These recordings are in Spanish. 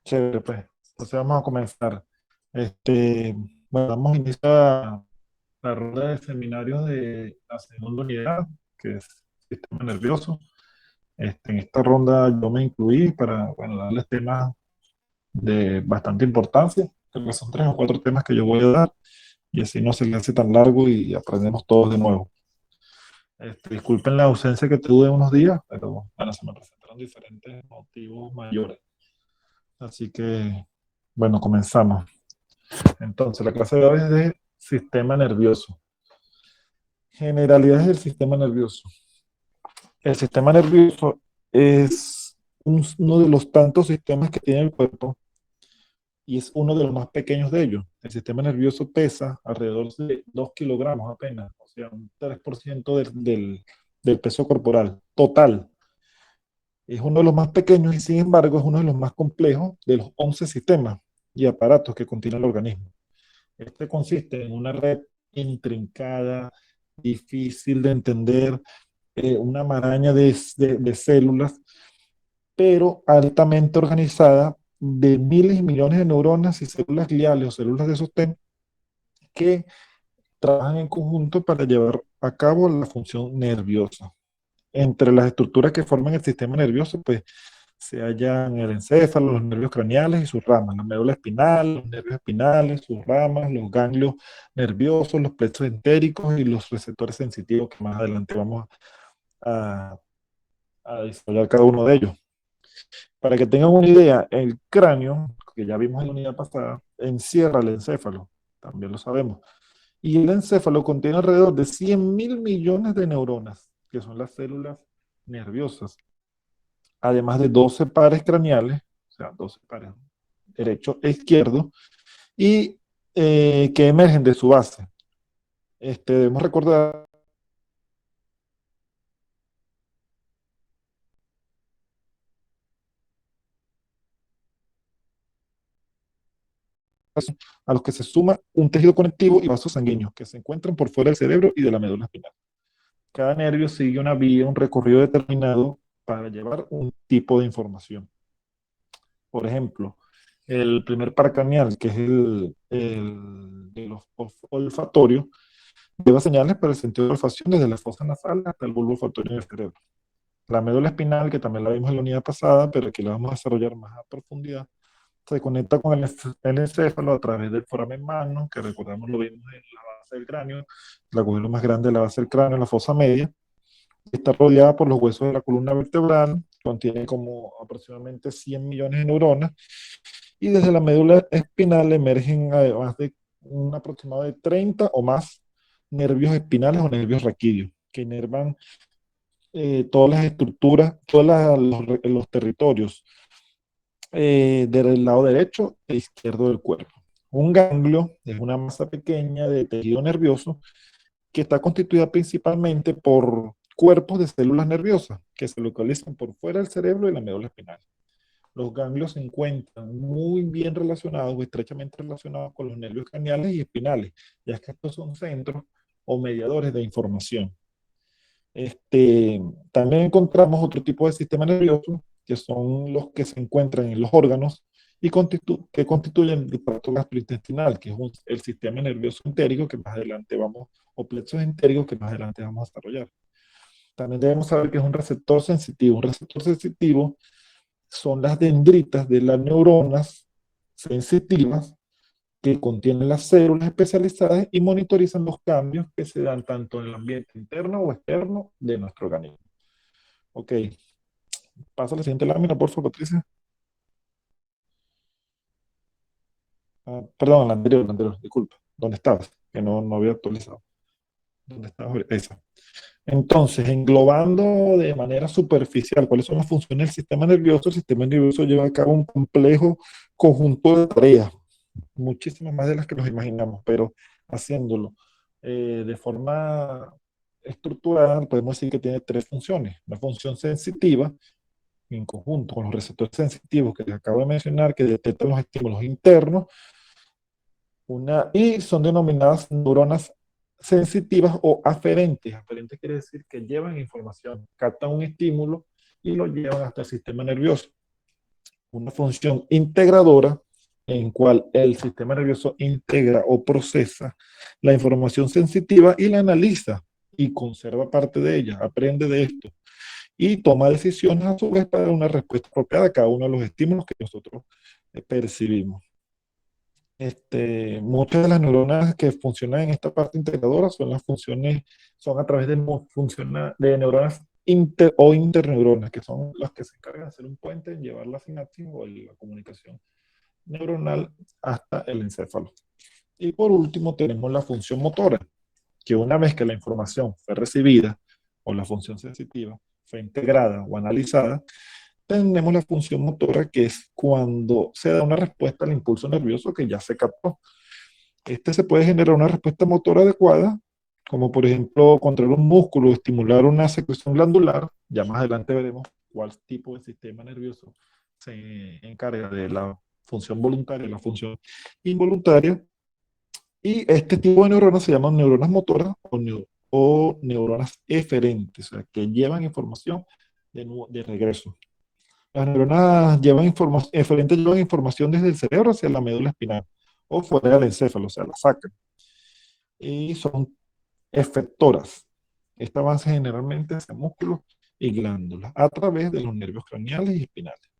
Chévere, pues. Entonces vamos a comenzar. Bueno, vamos a iniciar la ronda de seminarios de la segunda unidad, que es sistema nervioso. En esta ronda yo me incluí para, bueno, darles temas de bastante importancia. Creo que son 3 o 4 temas que yo voy a dar y así no se le hace tan largo y aprendemos todos de nuevo. Disculpen la ausencia que tuve unos días, pero bueno, se me presentaron diferentes motivos mayores. Así que, bueno, comenzamos. Entonces, la clase de hoy es de sistema nervioso. Generalidades del sistema nervioso. El sistema nervioso es uno de los tantos sistemas que tiene el cuerpo y es uno de los más pequeños de ellos. El sistema nervioso pesa alrededor de 2 kilogramos apenas, o sea, un 3% del peso corporal total. Es uno de los más pequeños y sin embargo es uno de los más complejos de los 11 sistemas y aparatos que contiene el organismo. Este consiste en una red intrincada, difícil de entender, una maraña de células, pero altamente organizada de miles y millones de neuronas y células gliales o células de sostén que trabajan en conjunto para llevar a cabo la función nerviosa. Entre las estructuras que forman el sistema nervioso, pues se hallan el encéfalo, los nervios craneales y sus ramas, la médula espinal, los nervios espinales, sus ramas, los ganglios nerviosos, los plexos entéricos y los receptores sensitivos que más adelante vamos a, a desarrollar cada uno de ellos. Para que tengan una idea, el cráneo, que ya vimos en la unidad pasada, encierra el encéfalo, también lo sabemos. Y el encéfalo contiene alrededor de 100 mil millones de neuronas, que son las células nerviosas, además de 12 pares craneales, o sea, 12 pares derecho e izquierdo, y que emergen de su base. Debemos recordar a los que se suma un tejido conectivo y vasos sanguíneos que se encuentran por fuera del cerebro y de la médula espinal. Cada nervio sigue una vía, un recorrido determinado para llevar un tipo de información. Por ejemplo, el primer par craneal, que es el olfatorio, lleva señales para el sentido de olfacción desde la fosa nasal hasta el bulbo olfatorio en el cerebro. La médula espinal, que también la vimos en la unidad pasada, pero aquí la vamos a desarrollar más a profundidad, se conecta con el encéfalo a través del foramen magno, que recordamos lo vimos en la base del cráneo, la cúpula más grande de la base del cráneo, la fosa media. Está rodeada por los huesos de la columna vertebral, contiene como aproximadamente 100 millones de neuronas, y desde la médula espinal emergen además de un aproximado de 30 o más nervios espinales o nervios raquídeos, que inervan todas las estructuras, los territorios del lado derecho e izquierdo del cuerpo. Un ganglio es una masa pequeña de tejido nervioso que está constituida principalmente por cuerpos de células nerviosas que se localizan por fuera del cerebro y la médula espinal. Los ganglios se encuentran muy bien relacionados o estrechamente relacionados con los nervios craneales y espinales, ya que estos son centros o mediadores de información. Este, También encontramos otro tipo de sistema nervioso, que son los que se encuentran en los órganos y que constituyen el tracto gastrointestinal, que es el sistema nervioso entérico que más adelante vamos, o plexos entéricos que más adelante vamos a desarrollar. También debemos saber que es un receptor sensitivo. Un receptor sensitivo son las dendritas de las neuronas sensitivas que contienen las células especializadas y monitorizan los cambios que se dan tanto en el ambiente interno o externo de nuestro organismo. Ok, pasa a la siguiente lámina, por favor, Patricia. Perdón, la anterior, disculpa. ¿Dónde estabas? Que no había actualizado. ¿Dónde estabas? Esa. Entonces, englobando de manera superficial cuáles son las funciones del sistema nervioso, el sistema nervioso lleva a cabo un complejo conjunto de tareas, muchísimas más de las que nos imaginamos, pero haciéndolo de forma estructurada, podemos decir que tiene 3 funciones. Una función sensitiva, en conjunto con los receptores sensitivos que les acabo de mencionar, que detectan los estímulos internos, y son denominadas neuronas sensitivas o aferentes. Aferentes quiere decir que llevan información, captan un estímulo y lo llevan hasta el sistema nervioso. una función integradora en cual el sistema nervioso integra o procesa la información sensitiva y la analiza y conserva parte de ella, aprende de esto y toma decisiones a su vez para una respuesta apropiada a cada uno de los estímulos que nosotros percibimos. Muchas de las neuronas que funcionan en esta parte integradora son las funciones, son a través de, de neuronas o interneuronas, que son las que se encargan de hacer un puente en llevar la sinapsis o la comunicación neuronal hasta el encéfalo. Y por último tenemos la función motora, que una vez que la información fue recibida o la función sensitiva fue integrada o analizada, tenemos la función motora, que es cuando se da una respuesta al impulso nervioso que ya se captó. Se puede generar una respuesta motora adecuada, como por ejemplo controlar un músculo, estimular una secreción glandular. Ya más adelante veremos cuál tipo de sistema nervioso se encarga de la función voluntaria y la función involuntaria. Y este tipo de neuronas se llaman neuronas motoras o neuronas eferentes, o sea, que llevan información de regreso. Las neuronas eferentes llevan información desde el cerebro hacia la médula espinal o fuera del encéfalo, o sea, la sacan. Y son efectoras. Esta avanza generalmente hacia músculos y glándulas a través de los nervios craneales y espinales.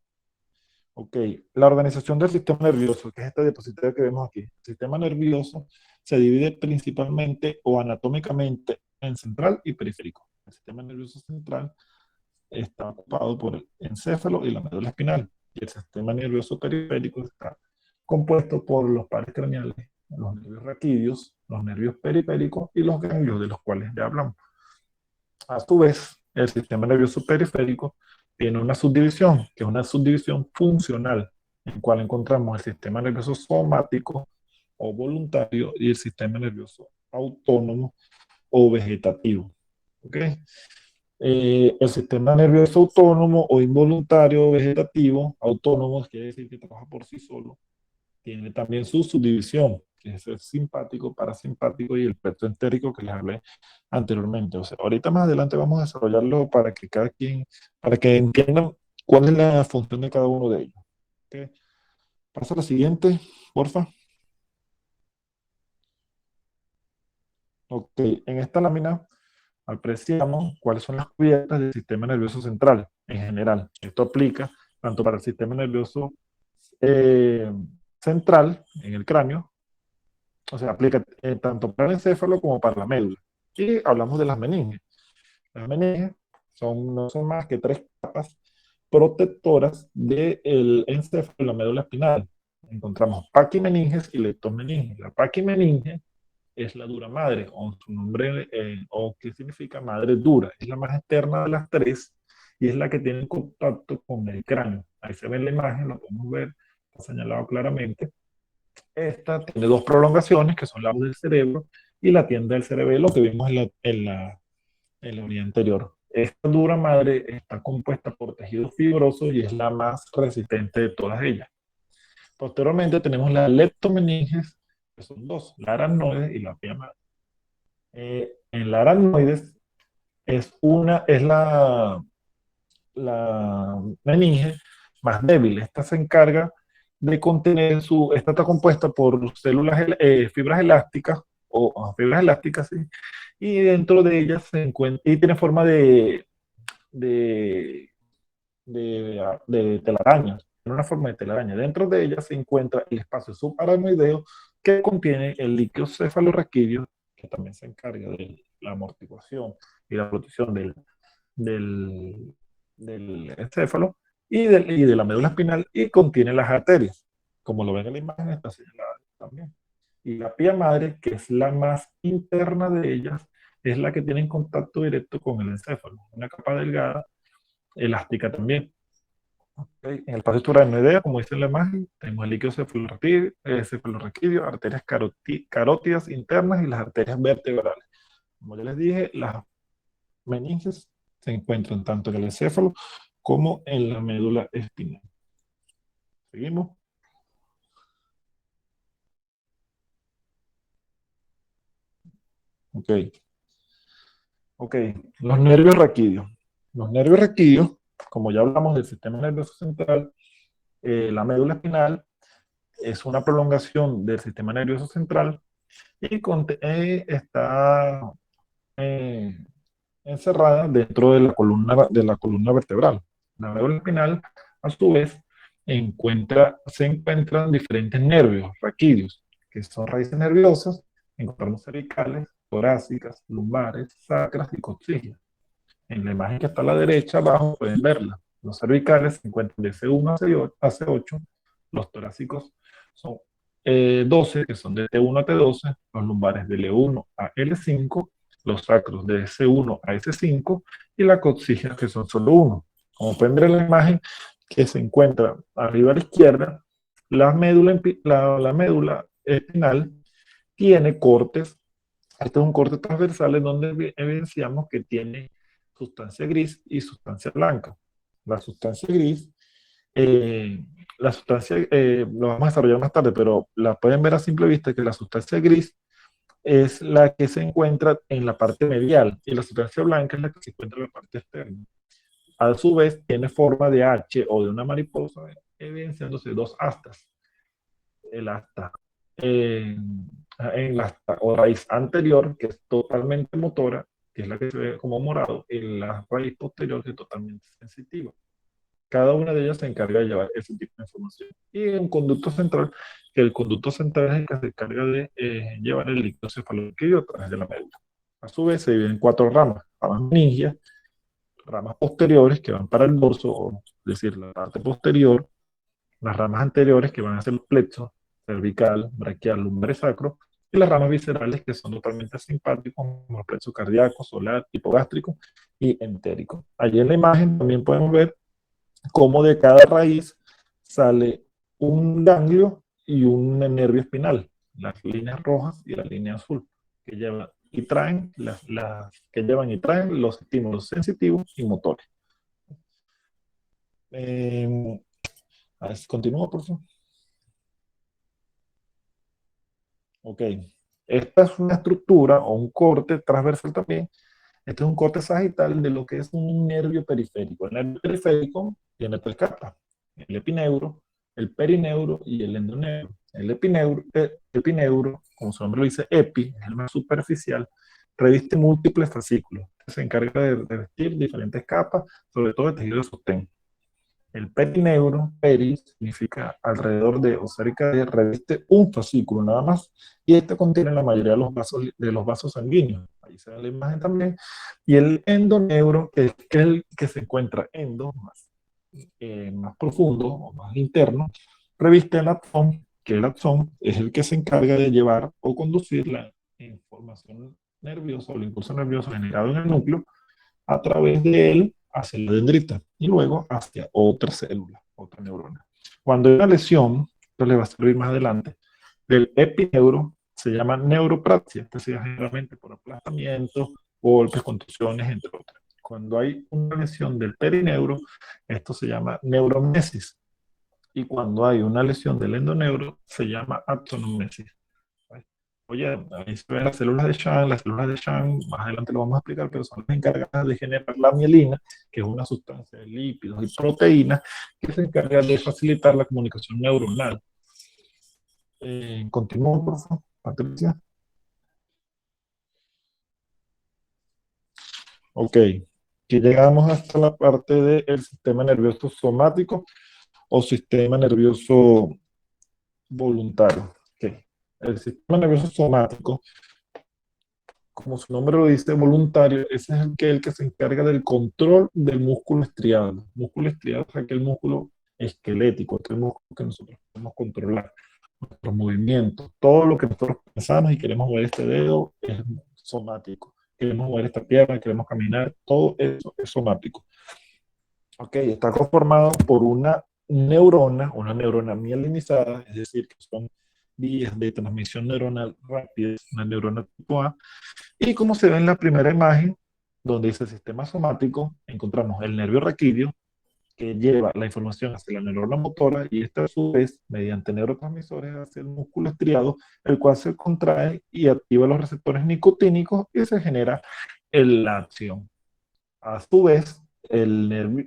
Ok, la organización del sistema nervioso, que es esta diapositiva que vemos aquí. El sistema nervioso se divide principalmente o anatómicamente en central y periférico. El sistema nervioso central está ocupado por el encéfalo y la médula espinal. Y el sistema nervioso periférico está compuesto por los pares craneales, los nervios raquídeos, los nervios periféricos y los ganglios, de los cuales ya hablamos. A su vez, el sistema nervioso periférico tiene una subdivisión, que es una subdivisión funcional, en cual encontramos el sistema nervioso somático o voluntario y el sistema nervioso autónomo o vegetativo. ¿Okay? El sistema nervioso autónomo o involuntario vegetativo, autónomo quiere decir que trabaja por sí solo, tiene también su subdivisión, que es el simpático, parasimpático y el peto entérico que les hablé anteriormente. O sea, ahorita más adelante vamos a desarrollarlo para que cada quien, para que entiendan cuál es la función de cada uno de ellos. ¿Okay? Pasa a la siguiente, porfa. Ok, en esta lámina apreciamos cuáles son las cubiertas del sistema nervioso central en general. Esto aplica tanto para el sistema nervioso eh, central en el cráneo, o sea, aplica tanto para el encéfalo como para la médula. Y hablamos de las meninges. Las meninges no son más que tres capas protectoras del encéfalo y la médula espinal. Encontramos paquimeninges y leptomeninges. La paquimeninge es la dura madre, o su nombre, o que significa madre dura. Es la más externa de las tres y es la que tiene contacto con el cráneo. Ahí se ve en la imagen, lo podemos ver, está señalado claramente. Esta tiene dos prolongaciones, que son la voz del cerebro y la tienda del cerebelo, que vimos en la orilla anterior. Esta dura madre está compuesta por tejidos fibrosos y es la más resistente de todas ellas. Posteriormente tenemos la leptomeninges, que son dos, la aracnoides y la pia madre. En la aracnoides es la meninge más débil. Esta se encarga de contener esta está compuesta por células, fibras elásticas, fibras elásticas, sí, y dentro de ellas se encuentra, y tiene forma de, de telaraña, tiene una forma de telaraña. Dentro de ella se encuentra el espacio subaracnoideo que contiene el líquido cefalorraquídeo, que también se encarga de la amortiguación y la protección del, del encéfalo y de la médula espinal, y contiene las arterias. Como lo ven en la imagen, está señalada también. Y la pía madre, que es la más interna de ellas, es la que tiene en contacto directo con el encéfalo. Una capa delgada, elástica también. Okay. En el espacio subaracnoideo, como dice en la imagen, tenemos el líquido cefalorraquídeo, arterias carótidas internas y las arterias vertebrales. Como ya les dije, las meninges se encuentran tanto en el encéfalo como en la médula espinal. ¿Seguimos? Ok. Ok. Los nervios raquídeos. Los nervios raquídeos, como ya hablamos del sistema nervioso central, La médula espinal es una prolongación del sistema nervioso central y está eh, encerrada dentro de la columna vertebral. La médula espinal, a su vez, se encuentran diferentes nervios raquídeos, que son raíces nerviosas, encontramos cervicales, torácicas, lumbares, sacras y coxígeas. En la imagen que está a la derecha abajo pueden verla. Los cervicales se encuentran de C1 a C8, los torácicos son 12, que son de T1 a T12, los lumbares de L1 a L5, los sacros de C1 a S5 y la coxígea que son solo uno. Como pueden ver en la imagen que se encuentra arriba a la izquierda, la médula espinal tiene cortes. Este es un corte transversal en donde evidenciamos que tiene sustancia gris y sustancia blanca. La sustancia gris, lo vamos a desarrollar más tarde, pero la pueden ver a simple vista que la sustancia gris es la que se encuentra en la parte medial y la sustancia blanca es la que se encuentra en la parte externa. A su vez, tiene forma de H o de una mariposa, evidenciándose dos astas. El asta en la asta o raíz anterior, que es totalmente motora, que es la que se ve como morado, y la raíz posterior, que es totalmente sensitiva. Cada una de ellas se encarga de llevar ese tipo de información. Y un conducto central, que el conducto central es el que se encarga de llevar el líquido cefalorraquídeo a través de la médula. A su vez, se dividen en cuatro ramas: ramas meningias, ramas posteriores que van para el dorso, o es decir, la parte posterior, las ramas anteriores que van a ser plexo, cervical, braquial, lumbar y sacro, y las ramas viscerales que son totalmente simpáticos, como el plexo cardíaco, solar, hipogástrico y entérico. Allí en la imagen también podemos ver cómo de cada raíz sale un ganglio y un nervio espinal, las líneas rojas y la línea azul, que llevan y traen que llevan y traen los estímulos sensitivos y motores. A ver si continúo, por favor. Ok. Esta es una estructura o un corte transversal también. Este es un corte sagital de lo que es un nervio periférico. El nervio periférico tiene tres capas: el epineuro, el perineuro y el endoneuro. El epineuro, como su nombre lo dice, epi, es el más superficial, reviste múltiples fascículos. Se encarga de revestir diferentes capas, sobre todo de tejido de sostén. El perineuro, peri, significa alrededor de o cerca de, reviste un fascículo nada más, y este contiene la mayoría de los vasos sanguíneos. Ahí se ve la imagen también. Y el endoneuro, que es el que se encuentra más profundo o más interno, reviste el axón, que el axón es el que se encarga de llevar o conducir la información nerviosa o el impulso nervioso generado en el núcleo a través de él hacia la dendrita y luego hacia otra célula, otra neurona. Cuando hay una lesión, esto le va a servir más adelante, del epineuro, se llama neuropraxia. Esto se da generalmente por aplastamientos, golpes, contusiones, entre otras. Cuando hay una lesión del perineuro, esto se llama neuromnesis. Y cuando hay una lesión del endoneuro, se llama axonomesis. Oye, ahí se ven las células de Schwann, más adelante lo vamos a explicar, pero son las encargadas de generar la mielina, que es una sustancia de lípidos y proteínas que se encarga de facilitar la comunicación neuronal. Continúo, por favor, Patricia. Ok, aquí llegamos hasta la parte del sistema nervioso somático o sistema nervioso voluntario. Okay. El sistema nervioso somático, como su nombre lo dice, voluntario, ese es el que se encarga del control del músculo estriado. El músculo estriado es aquel músculo esquelético, aquel músculo que nosotros podemos controlar, nuestros movimientos, todo lo que nosotros pensamos y queremos mover este dedo es somático. Queremos mover esta pierna, queremos caminar, todo eso es somático. Ok, está conformado por una neurona mielinizada, es decir, que son vías de transmisión neuronal rápida, una neurona tipo A. Y como se ve en la primera imagen, donde dice sistema somático, encontramos el nervio raquídeo, que lleva la información hacia la neurona motora, y esta a su vez, mediante neurotransmisores, hacia el músculo estriado, el cual se contrae y activa los receptores nicotínicos y se genera la acción. A su vez,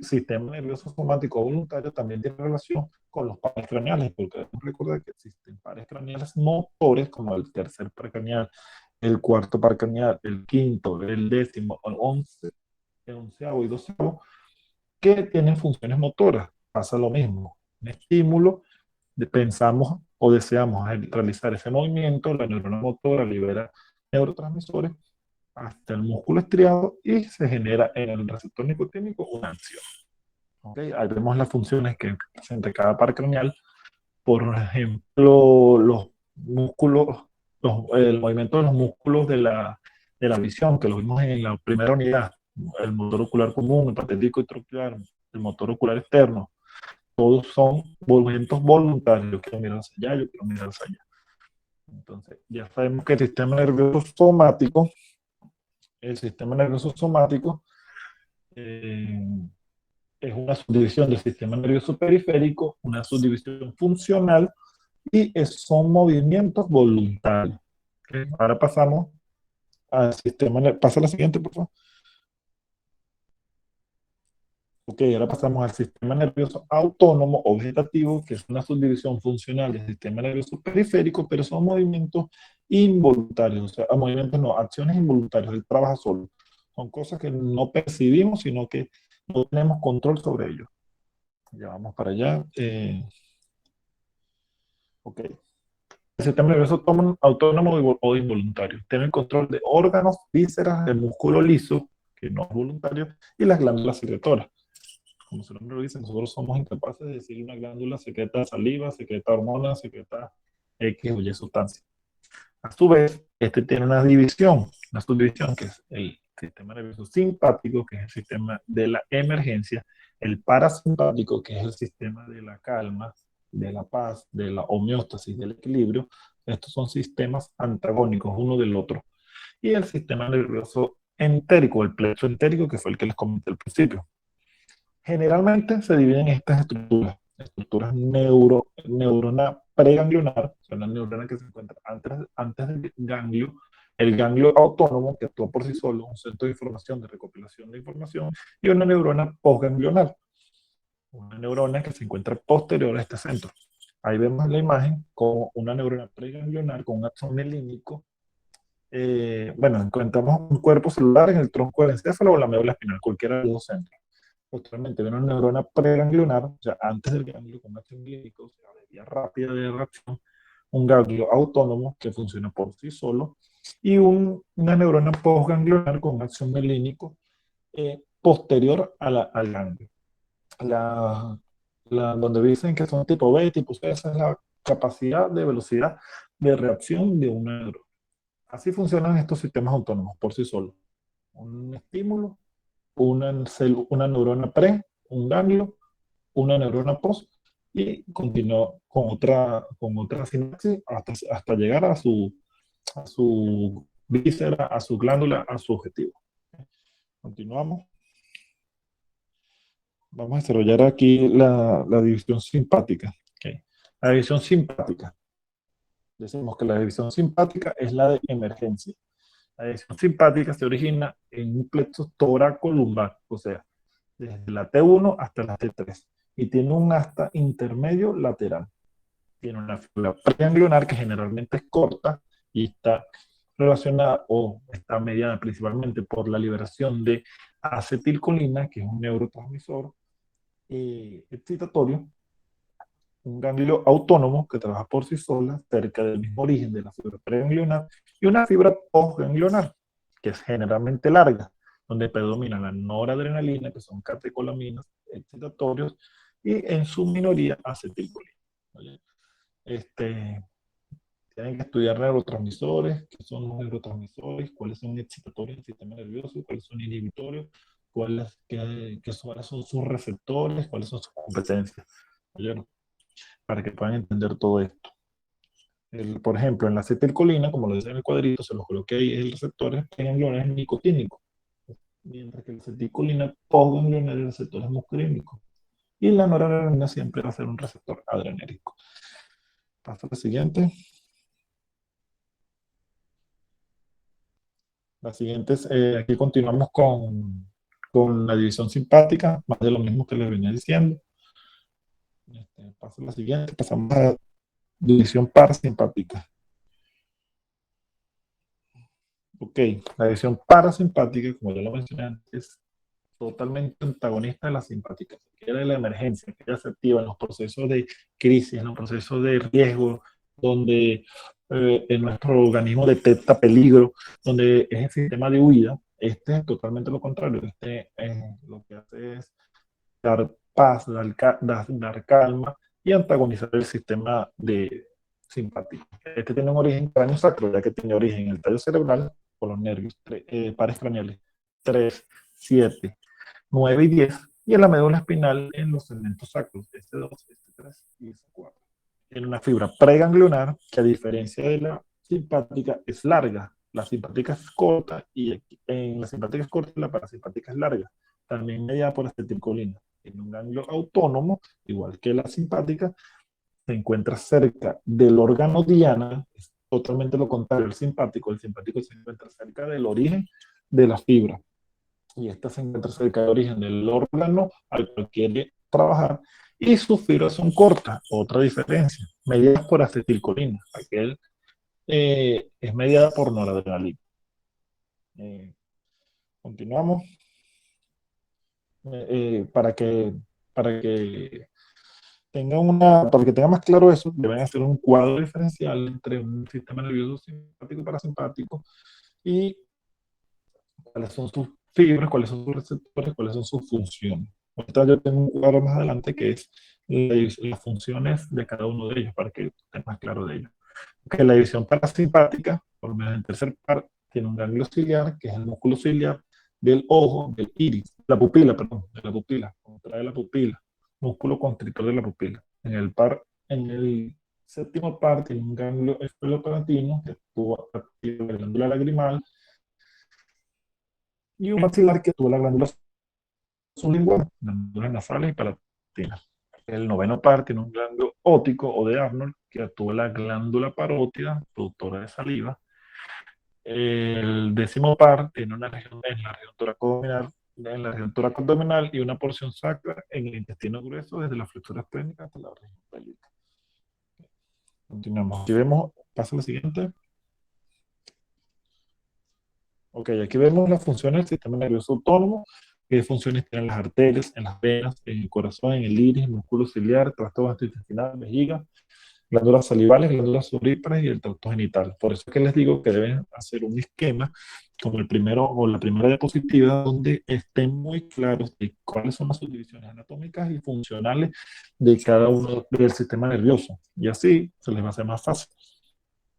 sistema nervioso somático voluntario también tiene relación con los pares craneales, porque debemos recordar que existen pares craneales motores, como el tercer par craneal, el cuarto par craneal, el quinto, el décimo, el onceavo y doceavo, que tienen funciones motoras. Pasa lo mismo. Un estímulo, pensamos o deseamos realizar ese movimiento, la neurona motora libera neurotransmisores hasta el músculo estriado y se genera en el receptor nicotínico una acción. ¿Okay? Ahí vemos las funciones que presenta cada par craneal. Por ejemplo, los músculos, el movimiento de los músculos de la visión, que lo vimos en la primera unidad, el motor ocular común, el patético y troquial, el motor ocular externo, todos son movimientos voluntarios. Yo quiero mirar hacia allá, yo quiero mirar hacia allá. Entonces, ya sabemos que el sistema nervioso somático eh, es una subdivisión del sistema nervioso periférico, una subdivisión funcional y son movimientos voluntarios. ¿Okay? Ahora pasamos al sistema, pasa a la siguiente, por favor. Ok, ahora pasamos al sistema nervioso autónomo o vegetativo, que es una subdivisión funcional del sistema nervioso periférico, pero son movimientos involuntarios, o sea, movimientos no, acciones involuntarias, él trabaja solo. Son cosas que no percibimos, sino que no tenemos control sobre ellos. Ya vamos para allá. Ok. El sistema nervioso autónomo o involuntario tiene el control de órganos, vísceras, el músculo liso, que no es voluntario, y las glándulas secretoras. Como su nombre lo dice, nosotros somos incapaces de decir una glándula secreta saliva, secreta hormonas, secreta X o Y sustancia. A su vez, este tiene una subdivisión que es el sistema nervioso simpático, que es el sistema de la emergencia, el parasimpático, que es el sistema de la calma, de la paz, de la homeostasis, del equilibrio. Estos son sistemas antagónicos uno del otro. Y el sistema nervioso entérico, el plexo entérico, que fue el que les comenté al principio. Generalmente se dividen estas estructuras neurona preganglionar, o sea, la neurona que se encuentra antes del ganglio, el ganglio autónomo que actúa por sí solo, un centro de información, de recopilación de información, y una neurona postganglionar, una neurona que se encuentra posterior a este centro. Ahí vemos la imagen como una neurona preganglionar con un axón mielínico. Bueno, encontramos un cuerpo celular en el tronco del encéfalo o la médula espinal, cualquiera de los dos centros. Posteriormente viene una neurona preganglionar, o sea, antes del ganglio con acción glínica, o sea, de vía rápida de reacción, un ganglio autónomo que funciona por sí solo, y una neurona postganglionar con acción mielínico posterior al ganglio. La, donde dicen que son tipo B, tipo C, esa es la capacidad de velocidad de reacción de una neurona. Así funcionan estos sistemas autónomos por sí solos. Un estímulo, una neurona pre, un ganglio, una neurona post y continuó con otra sinapsis hasta llegar a su víscera, a su glándula, a su objetivo. Continuamos. Vamos a desarrollar aquí la división simpática. Okay. La división simpática. Decimos que la división simpática es la de emergencia. La división simpática se origina en un plexo toracolumbar, o sea, desde la T1 hasta la T3, y tiene un asta intermedio lateral. Tiene una fibra preganglionar que generalmente es corta y está relacionada o está mediada principalmente por la liberación de acetilcolina, que es un neurotransmisor excitatorio, un ganglio autónomo que trabaja por sí sola cerca del mismo origen de la fibra preganglionar y una fibra postganglionar que es generalmente larga, donde predomina la noradrenalina, que son catecolaminas excitatorios, y en su minoría acetilcolina. ¿Vale? Tienen que estudiar neurotransmisores, qué son los neurotransmisores, cuáles son excitatorios del sistema nervioso, cuáles son inhibitorios, cuáles son sus receptores, cuáles son sus competencias. ¿Oyeron? Para que puedan entender todo esto. Por ejemplo, en la acetilcolina, como lo dice en el cuadrito, se los coloqué ahí, el receptor es ganglionar nicotínico, mientras que la acetilcolina postganglionar el receptor es muscarínico. Y la noradrenalina siempre va a ser un receptor adrenérgico. Pasa al siguiente. La siguiente es, aquí continuamos con la división simpática, más de lo mismo que les venía diciendo. Paso a la siguiente, pasamos a división parasimpática. Ok, la división parasimpática, como ya lo mencioné antes, totalmente antagonista de la simpática, que era de la emergencia, que ella se activa en los procesos de crisis, en los procesos de riesgo, donde en nuestro organismo detecta peligro, donde es el sistema de huida. Este es totalmente lo contrario. Este lo que hace es dar paz, dar calma y antagonizar el sistema de simpático. Este tiene un origen cráneo sacro, ya que tiene origen en el tallo cerebral por los nervios pares craneales 3, 7, 9 y 10, y en la médula espinal en los segmentos sacros, este 2, este 3 y este 4. Tiene una fibra preganglionar que, a diferencia de la simpática, es larga. La simpática es corta y en la simpática es corta y la parasimpática es larga. También mediada por acetilcolina. Tiene un ganglio autónomo, igual que la simpática, se encuentra cerca del órgano diana, es totalmente lo contrario al simpático. El simpático se encuentra cerca del origen de la fibra y esta se encuentra cerca del origen del órgano al cual quiere trabajar, y sus fibras son cortas. Otra diferencia, mediadas por acetilcolina. Aquel es mediada por noradrenalina. Eh, Continuamos. Para que para que tenga más claro eso, deben hacer un cuadro diferencial entre un sistema nervioso simpático y parasimpático, y cuáles son sus fibras, cuáles son sus receptores, cuáles son sus funciones. Ahorita yo tengo un cuadro más adelante que es las funciones de cada uno de ellos, para que esté más claro de ellos. Que la división parasimpática, por lo menos en tercer par, tiene un ganglio ciliar, que es el músculo ciliar del ojo, del iris, la pupila, perdón, de la pupila, contrae la pupila, músculo constrictor de la pupila. En el séptimo par tiene un ganglio esfenopalatino, que actúa activa la glándula lagrimal, y un maxilar que actúa la glándula sublingual, glándulas nasales y palatinas. El noveno par tiene un ganglio óptico o de Arnold, que actúa la glándula parótida, productora de saliva. El décimo par tiene una región en la región toracoabdominal, y una porción sacra en el intestino grueso, desde la flexura esplénica hasta la región pélvica. Continuamos. Aquí vemos, pasa a la siguiente. Ok, aquí vemos las funciones del sistema nervioso autónomo. ¿Qué funciones tienen las arterias, en las venas, en el corazón, en el iris, músculo ciliar, tracto gastrointestinal, vejiga, glándulas salivales, glándulas sudoríparas y el tracto genital? Por eso es que les digo que deben hacer un esquema como el primero o la primera diapositiva, donde estén muy claros de cuáles son las subdivisiones anatómicas y funcionales de cada uno del sistema nervioso. Y así se les va a hacer más fácil.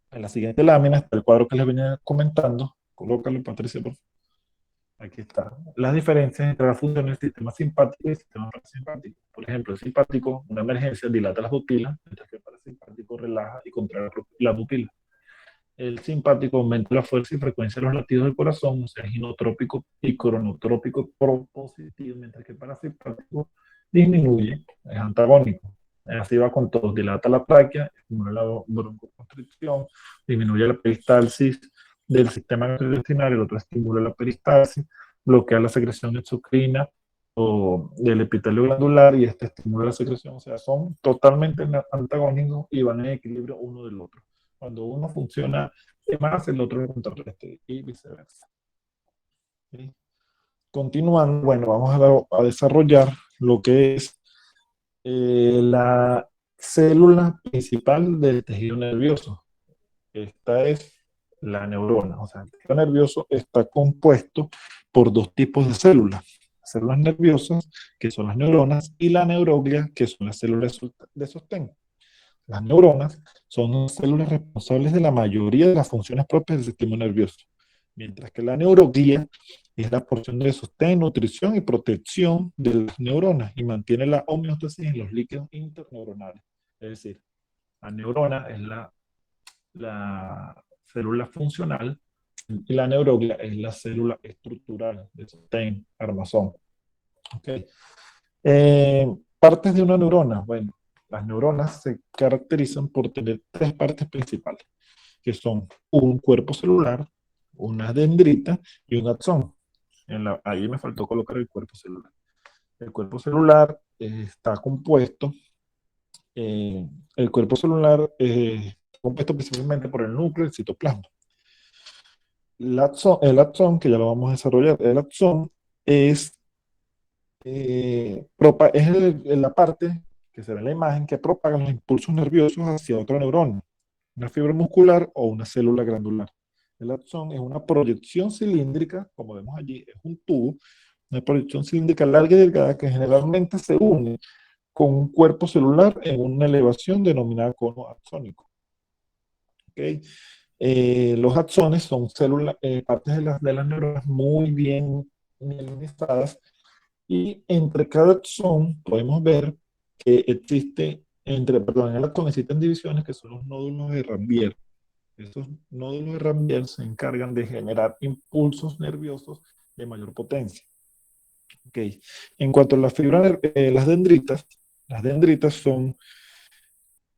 En la siguiente lámina está el cuadro que les venía comentando. Colócalo, Patricia, por favor. Aquí está. Las diferencias entre las funciones del sistema simpático y el sistema parasimpático. Por ejemplo, el simpático, una emergencia, dilata las pupilas, mientras que el parasimpático relaja y contrae la pupila. El simpático aumenta la fuerza y frecuencia de los latidos del corazón, o sea, es inotrópico y cronotrópico propositivo, mientras que el parasimpático disminuye, es antagónico. Así va con todos: dilata la tráquea, estimula la broncoconstricción, disminuye la peristalsis del sistema gastrointestinal, el otro estimula la peristalsis, bloquea la secreción exocrina o del epitelio glandular, y este estimula la secreción. O sea, son totalmente antagónicos y van en equilibrio uno del otro. Cuando uno funciona más, el otro lo contrarreste, y viceversa. ¿Sí? Continuando, bueno, vamos a desarrollar lo que es la célula principal del tejido nervioso. Esta es la neurona. O sea, el tejido nervioso está compuesto por dos tipos de células: células nerviosas, que son las neuronas, y la neuroglia, que son las células de sostén. Las neuronas son células responsables de la mayoría de las funciones propias del sistema nervioso, mientras que la neuroglía es la porción de sostén, nutrición y protección de las neuronas, y mantiene la homeostasis en los líquidos interneuronales. Es decir, la neurona es la célula funcional y la neuroglia es la célula estructural de sostén, armazón. Okay. Partes de una neurona. Bueno, las neuronas se caracterizan por tener tres partes principales, que son un cuerpo celular, una dendrita y un axón. Ahí me faltó colocar el cuerpo celular. El cuerpo celular está compuesto, el cuerpo celular está compuesto principalmente por el núcleo y el citoplasma. El axón, que ya lo vamos a desarrollar, el axón es, la parte que se ve en la imagen que propaga los impulsos nerviosos hacia otra neurona, una fibra muscular o una célula glandular. El axón es una proyección cilíndrica, como vemos allí, es un tubo, una proyección cilíndrica larga y delgada que generalmente se une con un cuerpo celular en una elevación denominada cono axónico. ¿Okay? Los axones son células, partes de las neuronas muy bien mielinizadas, y entre cada axón podemos ver que en el axón existen divisiones que son los nódulos de Ranvier. Estos nódulos de Ranvier se encargan de generar impulsos nerviosos de mayor potencia. Okay. En cuanto a las dendritas son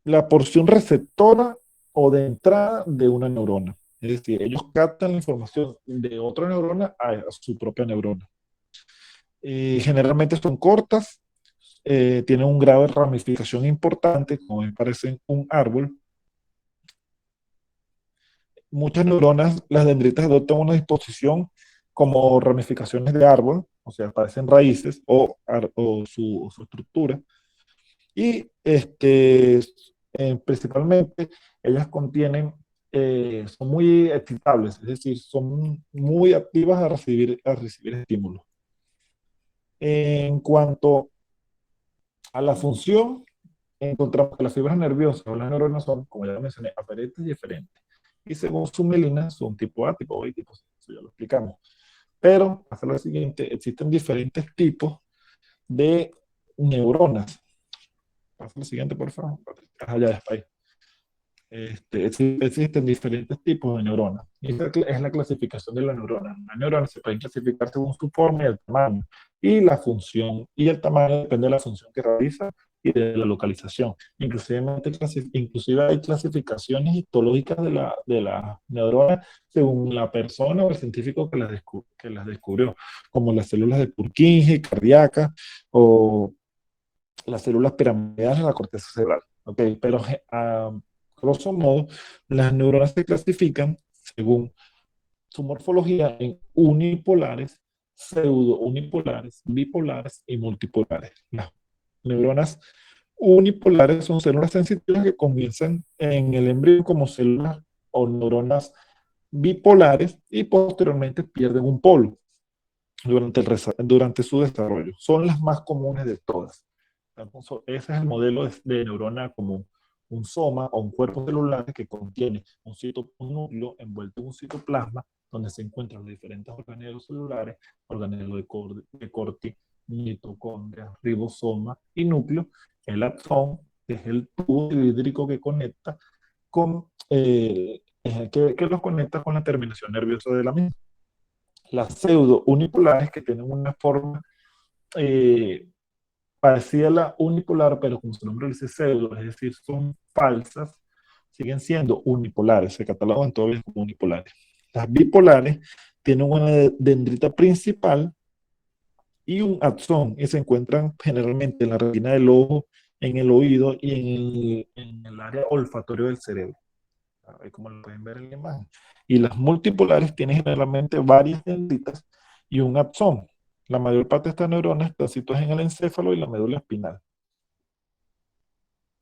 la porción receptora o de entrada de una neurona. Es decir, ellos captan la información de otra neurona a su propia neurona. Generalmente son cortas, tienen un grado de ramificación importante, como me parece un árbol. Muchas neuronas, las dendritas, adoptan una disposición como ramificaciones de árbol, o sea, parecen raíces o su estructura. Y principalmente ellas son muy excitables, es decir, son muy activas a recibir estímulos. En cuanto a la función, encontramos que las fibras nerviosas o las neuronas son, como ya lo mencioné, aferentes y eferentes. Y según su mielina, son tipo A, tipo B y tipo C. Eso ya lo explicamos. Pero, hasta lo siguiente, existen diferentes tipos de neuronas. Pasa lo siguiente, por favor. Ya está ahí. Existen diferentes tipos de neuronas. Y esta es la clasificación de la neurona. Las neuronas se pueden clasificar según su forma y el tamaño. Y la función y el tamaño depende de la función que realiza y de la localización. Inclusive hay clasificaciones histológicas de la neurona según la persona o el científico que las descubrió, como las células de Purkinje, cardíacas, o las células piramidales de la corteza cerebral. ¿Okay? Pero grosso modo, las neuronas se clasifican según su morfología en unipolares, pseudo-unipolares, bipolares y multipolares. Las neuronas unipolares son células sensitivas que comienzan en el embrión como células o neuronas bipolares y posteriormente pierden un polo durante su desarrollo. Son las más comunes de todas. Ese es el modelo de neurona común. Un soma o un cuerpo celular que contiene un núcleo envuelto en un citoplasma donde se encuentran los diferentes organelos celulares, organelos de Corti, mitocondria, ribosoma y núcleo. El axón, que es el tubo cilíndrico que conecta que los conecta con la terminación nerviosa de la misma. Las pseudo unipolares, que tienen una forma parecida a la unipolar, pero como su nombre dice pseudo, es decir, son falsas, siguen siendo unipolares, se catalogan todavía como unipolares. Las bipolares tienen una dendrita principal y un axón, y se encuentran generalmente en la retina del ojo, en el oído y en el área olfatorio del cerebro, como lo pueden ver en la imagen. Y las multipolares tienen generalmente varias dendritas y un axón. La mayor parte de estas neuronas están situadas en el encéfalo y la médula espinal.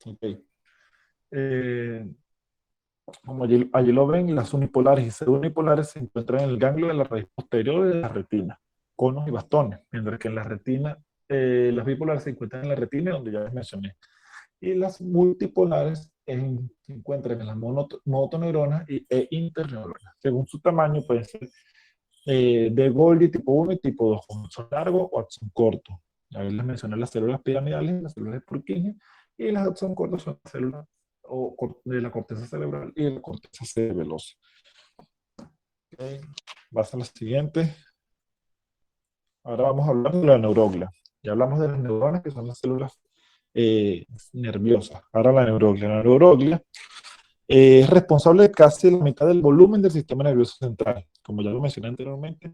Okay. Como allí lo ven, las unipolares y pseudounipolares se encuentran en el ganglio de la raíz posterior de la retina, conos y bastones, mientras que en la retina, las bipolares se encuentran en la retina, donde ya les mencioné. Y las multipolares se encuentran en las motoneuronas e interneuronas. Según su tamaño, pueden ser de Golgi tipo 1 y tipo 2, son largos o son cortos. Ahí les mencioné las células piramidales, las células de Purkinje, y las son cortas son las células de la corteza cerebral y de la corteza cerebelosa. Okay. Vas a la siguiente. Ahora vamos a hablar de la neuroglia. Ya hablamos de las neuronas, que son las células nerviosas. Ahora la neuroglia. La neuroglia es responsable de casi la mitad del volumen del sistema nervioso central. Como ya lo mencioné anteriormente,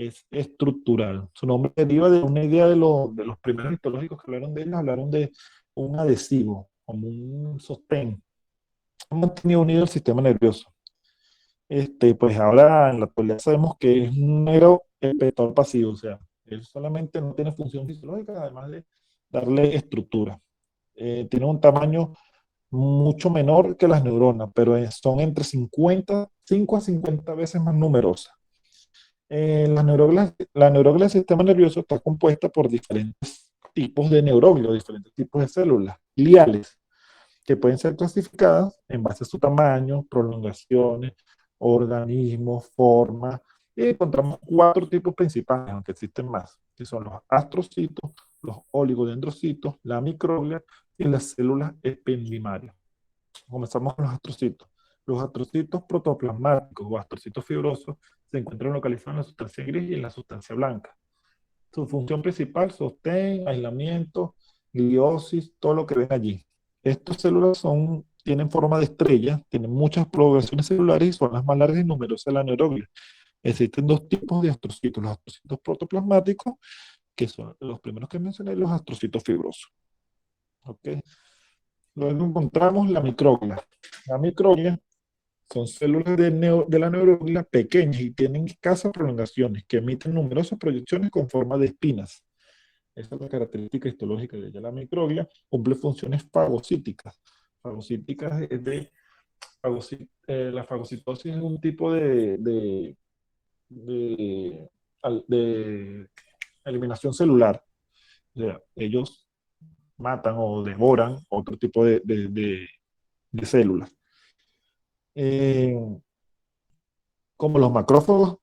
es estructural. Su nombre deriva de una idea de los primeros histológicos que hablaron de un adhesivo, como un sostén, mantenido unido al sistema nervioso. Pues ahora en la actualidad sabemos que es un mero efector pasivo, o sea, él solamente no tiene función fisiológica, además de darle estructura. Tiene un tamaño mucho menor que las neuronas, pero son entre 5 a 50 veces más numerosas. La neuroglia del sistema nervioso está compuesta por diferentes tipos de neuroglios, diferentes tipos de células gliales, que pueden ser clasificadas en base a su tamaño, prolongaciones, organismos, formas, y encontramos cuatro tipos principales, aunque existen más, que son los astrocitos, los oligodendrocitos, la microglia y las células ependimarias. Comenzamos con los astrocitos. Los astrocitos protoplasmáticos o astrocitos fibrosos se encuentran localizados en la sustancia gris y en la sustancia blanca. Su función principal, sostén, aislamiento, gliosis, todo lo que ven allí. Estas células tienen forma de estrella, tienen muchas prolongaciones celulares y son las más largas y numerosas de la neuroglia. Existen dos tipos de astrocitos, los astrocitos protoplasmáticos, que son los primeros que mencioné, y los astrocitos fibrosos. ¿Okay? Luego encontramos la microglia. La microglia son células de la neuroglia pequeñas y tienen escasas prolongaciones que emiten numerosas proyecciones con forma de espinas. Esa es la característica histológica de ella. La microglia cumple funciones fagocíticas. Fagocíticas es la fagocitosis es un tipo de, de eliminación celular. O sea, ellos matan o devoran otro tipo de células. Eh, Como los macrófagos,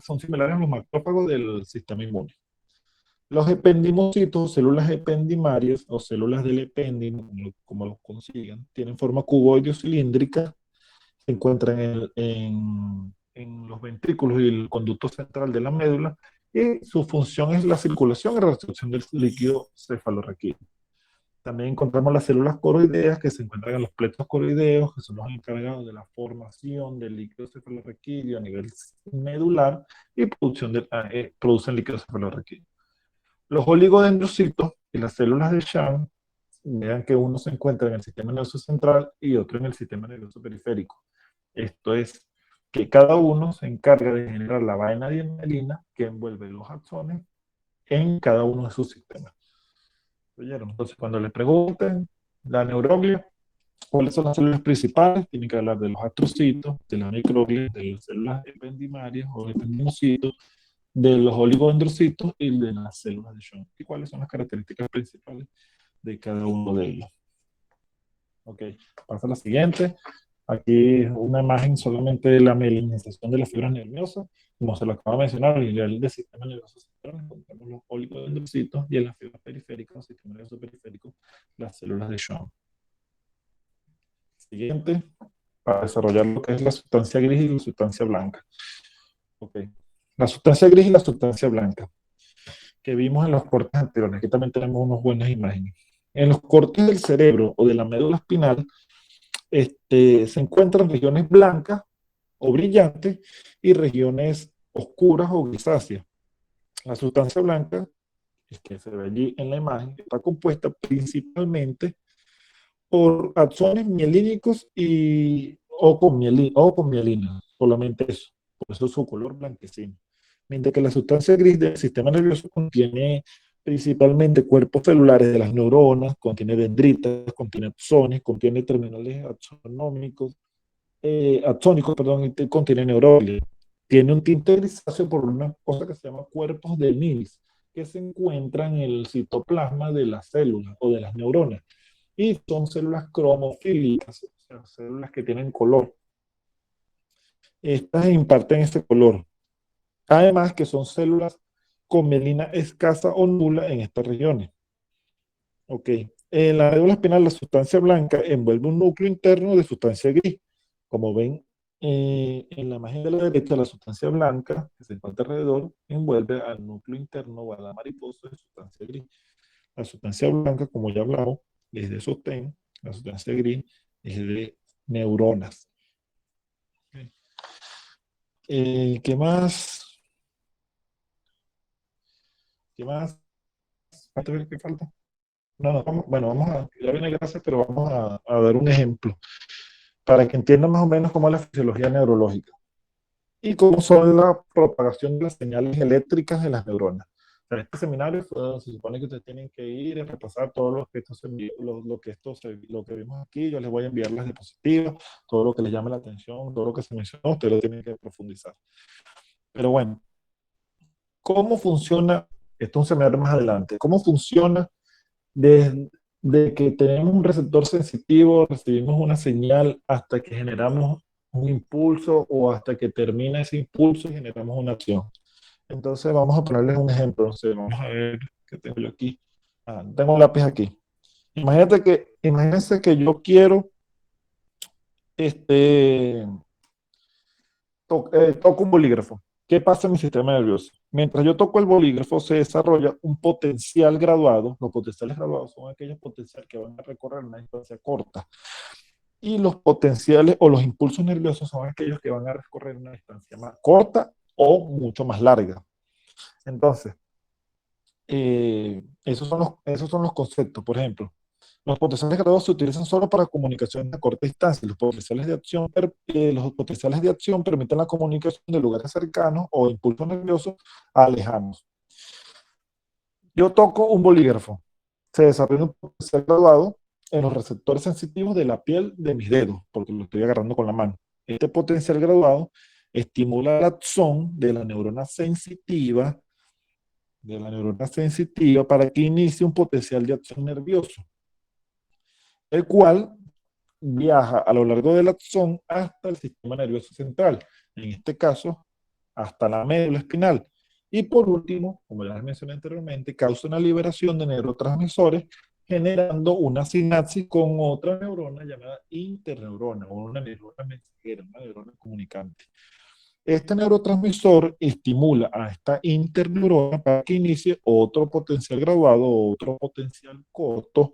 son similares a los macrófagos del sistema inmune. Los ependimocitos, células ependimarias o células del epéndimo, como los consigan, tienen forma cuboide o cilíndrica, se encuentran en los ventrículos y el conducto central de la médula, y su función es la circulación y restricción del líquido cefalorraquídeo. También encontramos las células coroideas que se encuentran en los pletos coroideos, que son los encargados de la formación del líquido cefalorraquídeo a nivel medular y producen líquido cefalorraquídeo. Los oligodendrocitos y las células de Schwann, vean que uno se encuentra en el sistema nervioso central y otro en el sistema nervioso periférico. Esto es que cada uno se encarga de generar la vaina mielina que envuelve los axones en cada uno de sus sistemas. ¿Oyeron? Entonces, cuando le pregunten la neuroglia, ¿cuáles son las células principales? Tienen que hablar de los astrocitos, de la microglia, de las células ependimarias o ependimocitos, de los oligodendrocitos y de las células de Schwann. ¿Y cuáles son las características principales de cada uno de ellos? Ok, pasa a la siguiente. Aquí una imagen solamente de la mielinización de las fibras nerviosas. Como se lo acabo de mencionar, a nivel del sistema nervioso central encontramos los oligodendrocitos y en las fibras periféricas, el sistema nervioso periférico, las células de Schwann. Siguiente, para desarrollar lo que es la sustancia gris y la sustancia blanca. Ok, la sustancia gris y la sustancia blanca, que vimos en los cortes anteriores. Aquí también tenemos unas buenas imágenes. En los cortes del cerebro o de la médula espinal, se encuentran regiones blancas o brillantes y regiones oscuras o grisáceas. La sustancia blanca, que se ve allí en la imagen, está compuesta principalmente por axones mielínicos o con mielina, solamente eso. Por eso su color blanquecino. Mientras que la sustancia gris del sistema nervioso contiene principalmente cuerpos celulares de las neuronas, contiene dendritas, contiene axones, contiene terminales axónicos, perdón, y contiene neuroglia. Tiene un tinte grisáceo por una cosa que se llama cuerpos de Mills, que se encuentran en el citoplasma de las células o de las neuronas. Y son células cromofílicas, o sea, células que tienen color. Estas imparten este color. Además que son células con mielina escasa o nula en estas regiones. Ok. En la médula espinal, la sustancia blanca envuelve un núcleo interno de sustancia gris. Como ven, en la imagen de la derecha, la sustancia blanca que se encuentra alrededor envuelve al núcleo interno o a la mariposa de sustancia gris. La sustancia blanca, como ya hablamos, es de sostén. La sustancia gris es de neuronas. ¿Qué más? ¿Qué más? ¿Falta ver qué falta? No, no, bueno, vamos a, ya viene gracias, pero vamos a dar un ejemplo para que entiendan más o menos cómo es la fisiología neurológica y cómo son la propagación de las señales eléctricas de las neuronas. En este seminario se supone que ustedes tienen que ir a repasar todo lo que vimos aquí. Yo les voy a enviar las diapositivas, todo lo que les llame la atención, todo lo que se mencionó, ustedes lo tienen que profundizar. Pero bueno, ¿cómo funciona? Esto es un seminario más adelante. ¿Cómo funciona desde que tenemos un receptor sensitivo, recibimos una señal hasta que generamos un impulso o hasta que termina ese impulso y generamos una acción? Entonces vamos a ponerles un ejemplo. No sé, vamos a ver qué tengo yo aquí. Tengo un lápiz aquí. Imagínense que yo quiero, este, toco un bolígrafo. ¿Qué pasa en mi sistema nervioso? Mientras yo toco el bolígrafo, se desarrolla un potencial graduado. Los potenciales graduados son aquellos potenciales que van a recorrer una distancia corta. Y los potenciales o los impulsos nerviosos son aquellos que van a recorrer una distancia más corta o mucho más larga. Entonces, esos son los conceptos. Por ejemplo, los potenciales graduados se utilizan solo para comunicación a corta distancia. Los potenciales de acción permiten la comunicación de lugares cercanos o impulsos nerviosos a lejanos. Yo toco un bolígrafo. Se desarrolla un potencial graduado en los receptores sensitivos de la piel de mis dedos, porque lo estoy agarrando con la mano. Este potencial graduado estimula el axón de la neurona sensitiva para que inicie un potencial de acción nervioso, el cual viaja a lo largo del axón hasta el sistema nervioso central, en este caso, hasta la médula espinal. Y por último, como ya les mencioné anteriormente, causa una liberación de neurotransmisores generando una sinapsis con otra neurona llamada interneurona o una neurona mensajera, una neurona comunicante. Este neurotransmisor estimula a esta interneurona para que inicie otro potencial graduado o otro potencial corto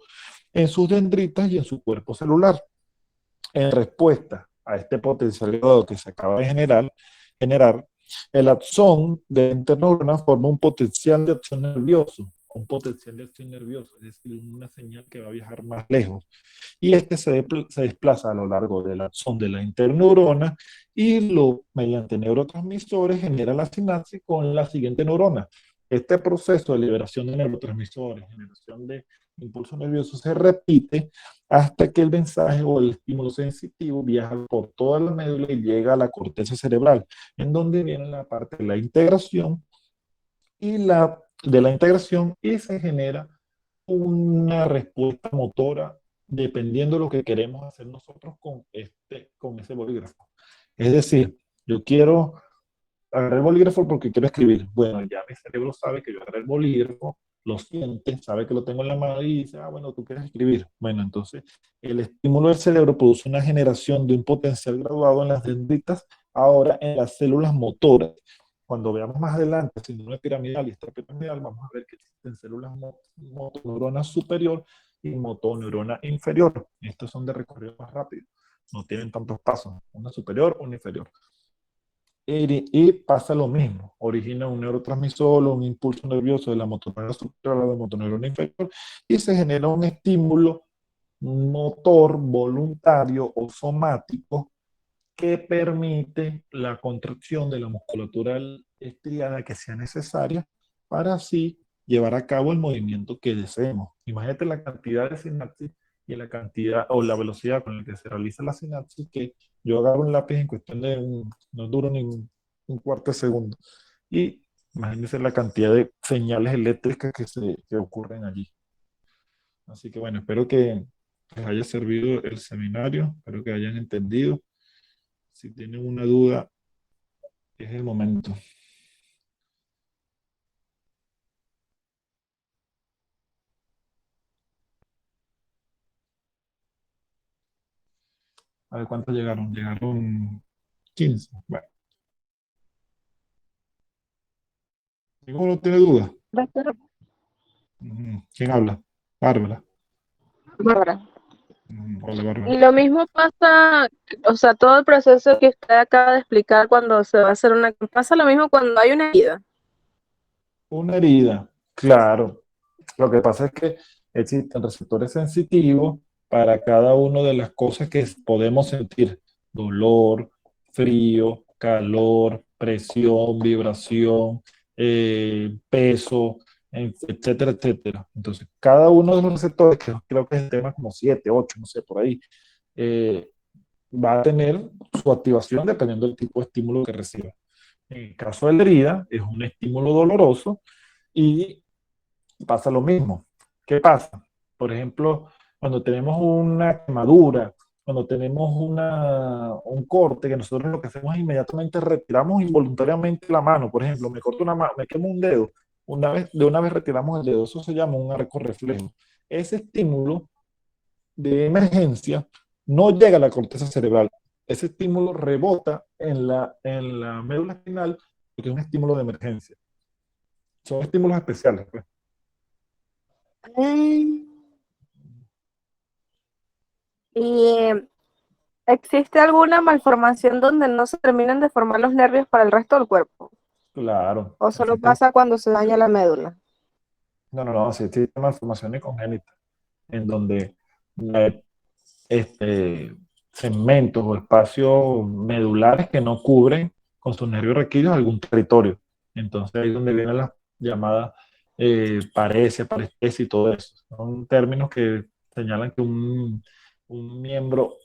en sus dendritas y en su cuerpo celular. En respuesta a este potencial graduado que se acaba de generar, el axón de interneurona forma un potencial de acción nervioso, es decir, una señal que va a viajar más lejos. Y este se desplaza a lo largo del axón de la interneurona y mediante neurotransmisores genera la sinapsis con la siguiente neurona. Este proceso de liberación de neurotransmisores, generación de impulso nervioso se repite hasta que el mensaje o el estímulo sensitivo viaja por toda la médula y llega a la corteza cerebral, en donde viene la parte de la integración y se genera una respuesta motora dependiendo de lo que queremos hacer nosotros con ese bolígrafo. Es decir, yo quiero agarrar el bolígrafo porque quiero escribir. Bueno, ya mi cerebro sabe que yo agarré el bolígrafo, lo siente, sabe que lo tengo en la mano y dice, bueno, tú quieres escribir. Bueno, entonces el estímulo del cerebro produce una generación de un potencial graduado en las dendritas, ahora en las células motoras. Cuando veamos más adelante síndrome piramidal y extrapiramidal, vamos a ver que existen células motoneurona superior y motoneurona inferior. Estos son de recorrido más rápido, no tienen tantos pasos, una superior, una inferior. Y pasa lo mismo, origina un neurotransmisor o un impulso nervioso de la motoneurona superior a la motoneurona inferior y se genera un estímulo motor voluntario o somático que permite la contracción de la musculatura estriada que sea necesaria para así llevar a cabo el movimiento que deseemos. Imagínate la cantidad de sinapsis y la cantidad o la velocidad con la que se realiza la sinapsis, que yo agarro un lápiz en cuestión de no duro ni un cuarto de segundo. Y imagínense la cantidad de señales eléctricas que ocurren allí. Así que bueno, espero que les haya servido el seminario, espero que hayan entendido. Si tienen una duda, es el momento. A ver cuántos llegaron. Llegaron 15. Bueno, ¿ninguno tiene duda? Doctora ¿Quién habla? Bárbara. Bárbara. Hola, Bárbara. Y lo mismo pasa, o sea, todo el proceso que usted acaba de explicar cuando se va a hacer pasa lo mismo cuando hay una herida. Una herida. Claro, lo que pasa es que existen receptores sensitivos para cada una de las cosas que podemos sentir: dolor, frío, calor, presión, vibración, peso, etcétera, etcétera. Entonces, cada uno de los receptores, que creo que es el tema como 7, 8, no sé, por ahí, eh, va a tener su activación dependiendo del tipo de estímulo que reciba. En el caso de la herida, es un estímulo doloroso y pasa lo mismo. ¿Qué pasa? Por ejemplo, cuando tenemos una quemadura, cuando tenemos un corte, que nosotros lo que hacemos es inmediatamente retiramos involuntariamente la mano. Por ejemplo, me corto una mano, me quemo un dedo, de una vez retiramos el dedo. Eso se llama un arco reflejo. Ese estímulo de emergencia no llega a la corteza cerebral. Ese estímulo rebota en la médula espinal porque es un estímulo de emergencia. Son estímulos especiales, pues. Mm. ¿Y existe alguna malformación donde no se terminen de formar los nervios para el resto del cuerpo? Claro, ¿O solo existen. pasa cuando se daña la médula? No, no, no, sí existen malformaciones congénitas en donde hay segmentos o espacios medulares que no cubren con sus nervios raquídeos algún territorio. Entonces ahí es donde vienen las llamadas paresia, parestesia y todo eso. Son términos que señalan que un miembro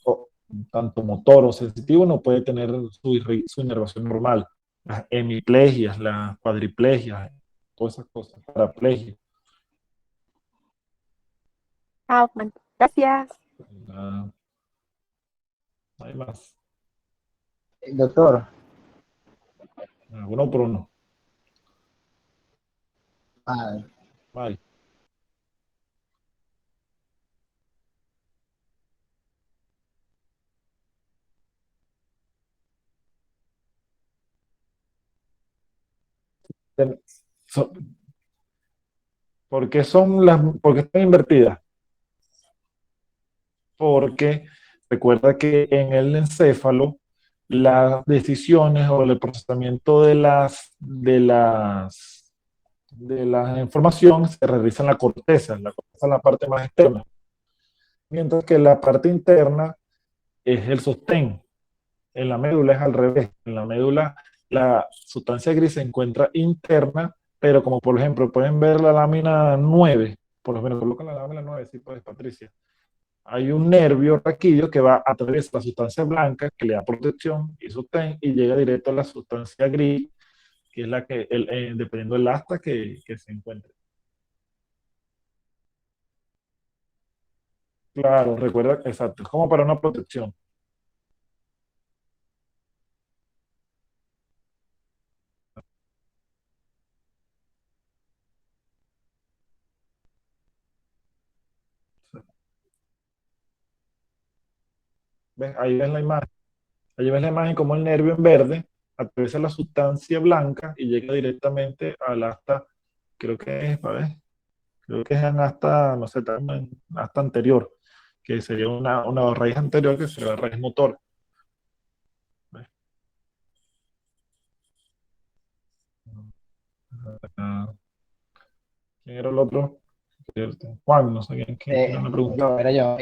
tanto motor o sensitivo no puede tener su inervación normal. Las hemiplegias, las cuadriplegias, todas esas cosas, paraplegia. Ah, bueno, gracias. Ah, no hay más. Doctor, Uno por uno. ah, Vale. So- ¿Por qué están invertidas? Porque recuerda que en el encéfalo las decisiones o el procesamiento de la información se realiza en la corteza es la parte más externa, mientras que la parte interna es el sostén. En la médula es al revés. En la médula la sustancia gris se encuentra interna, pero como por ejemplo pueden ver la lámina 9, por lo menos colocan la lámina 9, sí, pues Patricia. Hay un nervio raquídeo que va a través de la sustancia blanca que le da protección y sostén y llega directo a la sustancia gris, que es la que, dependiendo del asta que se encuentre. Claro, recuerda, exacto, es como para una protección. ¿Ves? Ahí ves la imagen. Ahí ves la imagen como el nervio en verde atraviesa la sustancia blanca y llega directamente al asta, creo que es, ¿sabes? Creo que es en asta, no sé, también asta anterior, que sería una raíz anterior que sería la raíz motor. ¿Ves? Ah, ¿quién era el otro? Juan, no sé quién era la pregunta. era yo.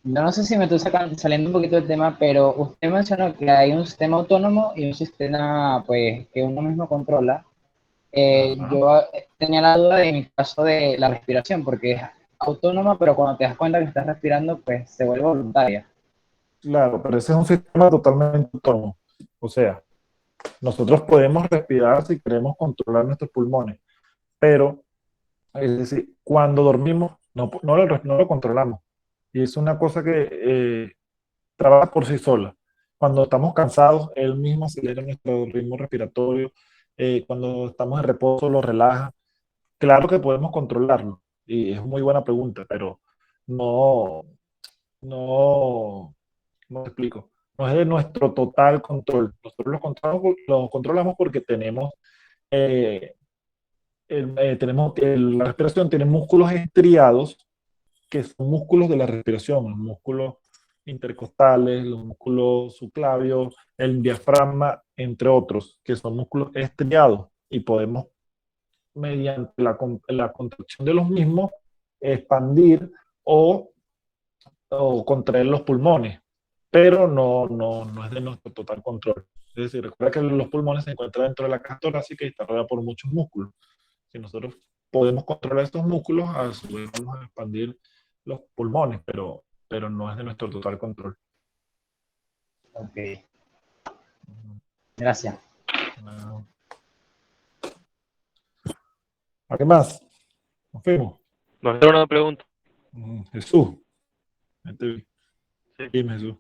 No sé si me estoy saliendo un poquito del tema, pero usted mencionó que hay un sistema autónomo y un sistema pues que uno mismo controla. Ajá. Yo tenía la duda de mi caso de la respiración, porque es autónoma, pero cuando te das cuenta que estás respirando, pues se vuelve voluntaria. Claro, pero ese es un sistema totalmente autónomo. O sea, nosotros podemos respirar si queremos controlar nuestros pulmones, pero es decir, cuando dormimos no lo controlamos. Y es una cosa que trabaja por sí sola. Cuando estamos cansados, él mismo acelera nuestro ritmo respiratorio. Cuando estamos en reposo, lo relaja. Claro que podemos controlarlo. Y es muy buena pregunta, pero no, no, no te explico. No es de nuestro total control. Nosotros lo controlamos porque tenemos la respiración tiene músculos estriados que son músculos de la respiración, los músculos intercostales, los músculos subclavios, el diafragma, entre otros, que son músculos estriados y podemos mediante la contracción de los mismos, expandir o contraer los pulmones, pero no es de nuestro total control. Es decir, recuerda que los pulmones se encuentran dentro de la caja torácica y está rodeada por muchos músculos. Si nosotros podemos controlar estos músculos, a su vez vamos a expandir los pulmones, pero no es de nuestro total control. Ok, gracias. No. ¿A qué más? Nos fuimos. ¿No es una pregunta? Jesús. Ahí te vi. Sí. Dime, Jesús.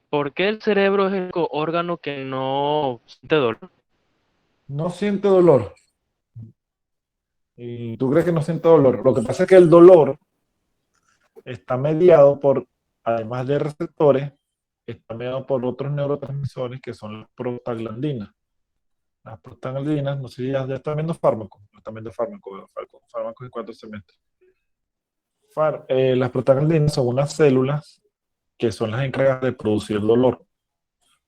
¿Por qué el cerebro es el único órgano que no siente dolor? No siente dolor. ¿Y tú crees que no siente dolor? Lo que pasa es que el dolor está mediado por, además de receptores, está mediado por otros neurotransmisores que son las prostaglandinas. Las prostaglandinas, no sé si ya están viendo fármacos, fármacos en 4 semestres. Las prostaglandinas son unas células que son las encargadas de producir dolor.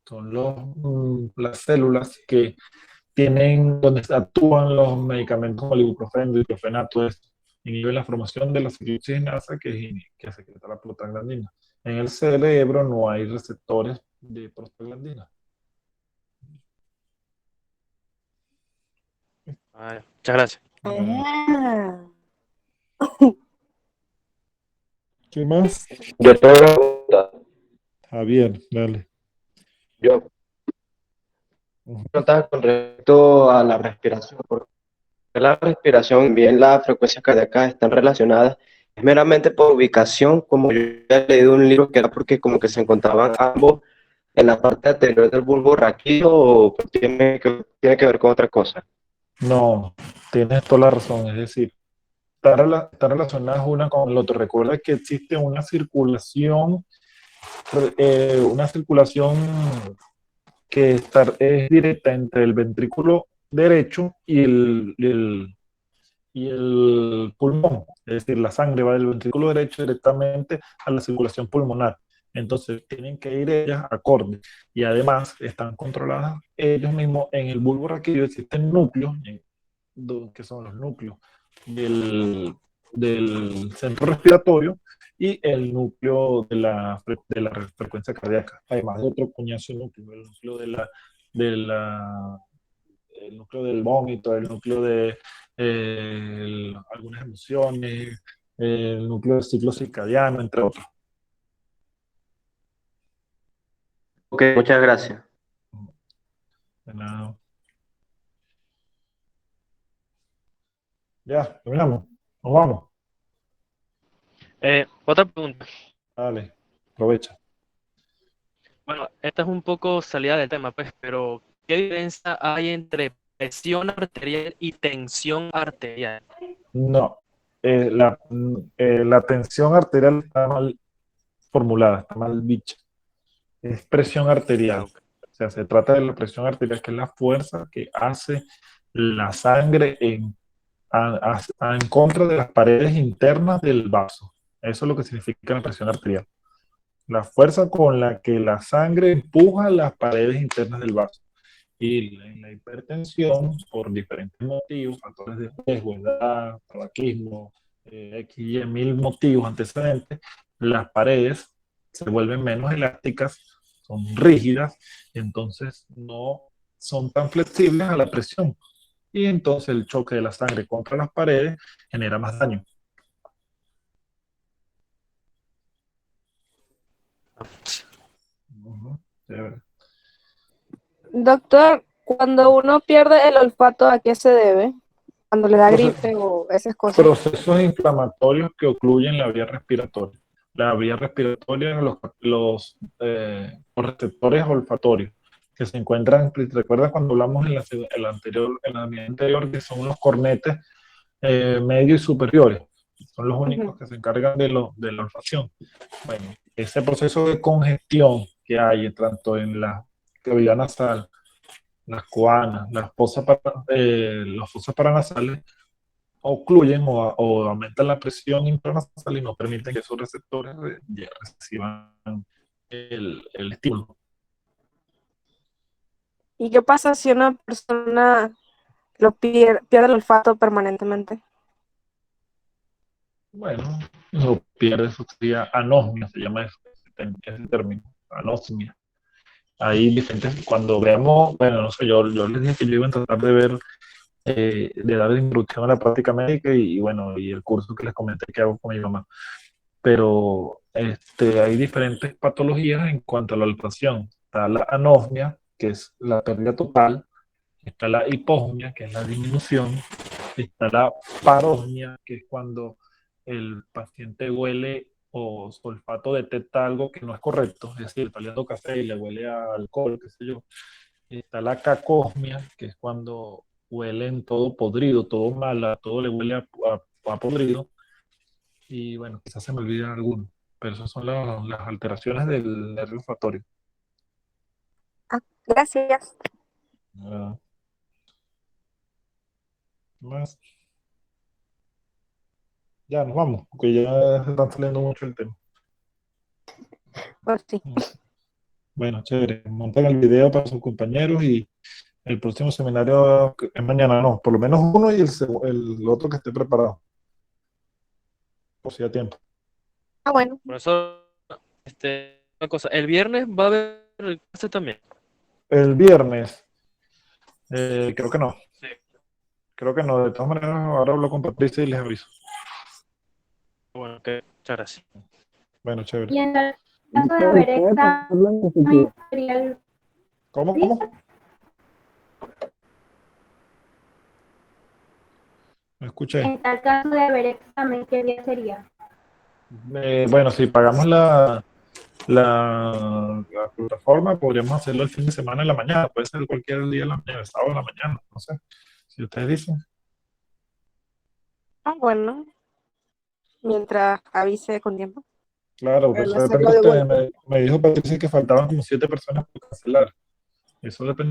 Son las células que tienen, donde actúan los medicamentos como el ibuprofeno, el diclofenaco, inhiben la formación de la cicloxaginasa que secreta la prostaglandina. En el cerebro no hay receptores de prostaglandina. Muchas gracias. Ah. ¿Qué más? Yo tengo una pregunta. Javier, dale. Yo preguntaba con respecto a la respiración, porque la respiración, bien las frecuencias cardíacas están relacionadas, es meramente por ubicación, como yo he leído un libro que era porque como que se encontraban ambos en la parte anterior del bulbo raquídeo, o tiene que ver con otra cosa. No, tienes toda la razón. Es decir, están relacionadas una con la otra. Recuerda que existe una circulación que es directa entre el ventrículo derecho y el pulmón. Es decir, la sangre va del ventrículo derecho directamente a la circulación pulmonar. Entonces, tienen que ir ellas acorde. Y además, están controladas ellos mismos. En el bulbo raquídeo existen núcleos, que son los núcleos del centro respiratorio y el núcleo de la frecuencia cardíaca, además de otro coñazo de núcleo, el núcleo el núcleo del vómito, el núcleo de algunas emociones, el núcleo del ciclo circadiano, entre otros. Ok, muchas gracias. De nada. Ya, terminamos. Nos vamos. Otra pregunta. Dale, aprovecha. Bueno, esta es un poco salida del tema, pues, pero ¿qué diferencia hay entre presión arterial y tensión arterial? No, la tensión arterial está mal formulada, está mal dicha. Es presión arterial. O sea, se trata de la presión arterial, que es la fuerza que hace la sangre en contra de las paredes internas del vaso. Eso es lo que significa la presión arterial. La fuerza con la que la sangre empuja las paredes internas del vaso. Y en la hipertensión, por diferentes motivos, factores de riesgo, edad, tabaquismo, X y mil motivos antecedentes, las paredes se vuelven menos elásticas, son rígidas, y entonces no son tan flexibles a la presión. Y entonces el choque de la sangre contra las paredes genera más daño. Chévere. Doctor, cuando uno pierde el olfato, ¿a qué se debe? Cuando le da gripe o esas cosas. Procesos inflamatorios que ocluyen la vía respiratoria. La vía respiratoria, los receptores olfatorios que se encuentran, ¿recuerdas cuando hablamos en la unidad anterior, que son los cornetes medios y superiores? Son los únicos que se encargan de la olfacción. Bueno, ese proceso de congestión que hay tanto en la cavidad nasal, las coanas, los fosas paranasales, ocluyen o aumentan la presión intranasal y no permiten que esos receptores reciban el estímulo. ¿Y qué pasa si una persona pierde el olfato permanentemente. Bueno, no pierde, eso sería anosmia, se llama ese término, anosmia. Ahí diferentes, cuando veamos, bueno, no sé, yo les dije que yo iba a tratar de ver, de dar introducción a la práctica médica y bueno, y el curso que les comenté que hago con mi mamá. Pero hay diferentes patologías en cuanto a la olfacción. Está la anosmia, que es la pérdida total, está la hiposmia, que es la disminución, está la parosmia, que es cuando el paciente huele o su olfato detecta algo que no es correcto, es decir, está oliendo café y le huele a alcohol, qué sé yo. Está la cacosmia, que es cuando huelen todo podrido, todo mal, todo le huele a podrido. Y bueno, quizás se me olvidan algunos, pero esas son las alteraciones del nervio olfatorio. Ah, gracias. Ah, más. Ya nos vamos, porque ya se están saliendo mucho el tema. Pues sí. Bueno, chévere. Montan el video para sus compañeros y el próximo seminario es mañana, no, por lo menos uno y el otro que esté preparado, por si da tiempo. Ah, bueno. Por eso, una cosa, el viernes va a haber clase también. El viernes, creo que no, Sí. creo que no. De todas maneras, ahora hablo con Patricia y les aviso. Bueno, ok, muchas gracias. Bueno, chévere. Y en el caso de haber examen, sería el ¿Cómo? día. ¿Cómo? No escuché. En tal caso de haber examen, ¿qué día sería? Bueno, si pagamos la plataforma, podríamos hacerlo el fin de semana en la mañana. Puede ser cualquier día en la mañana, el sábado en la mañana, no sé. Si ustedes dicen. Ah, bueno. Mientras avise con tiempo. Claro, porque Para no eso depende hacerlo de de ustedes. golpe. Me dijo Patricia que faltaban como 7 personas por cancelar. Eso depende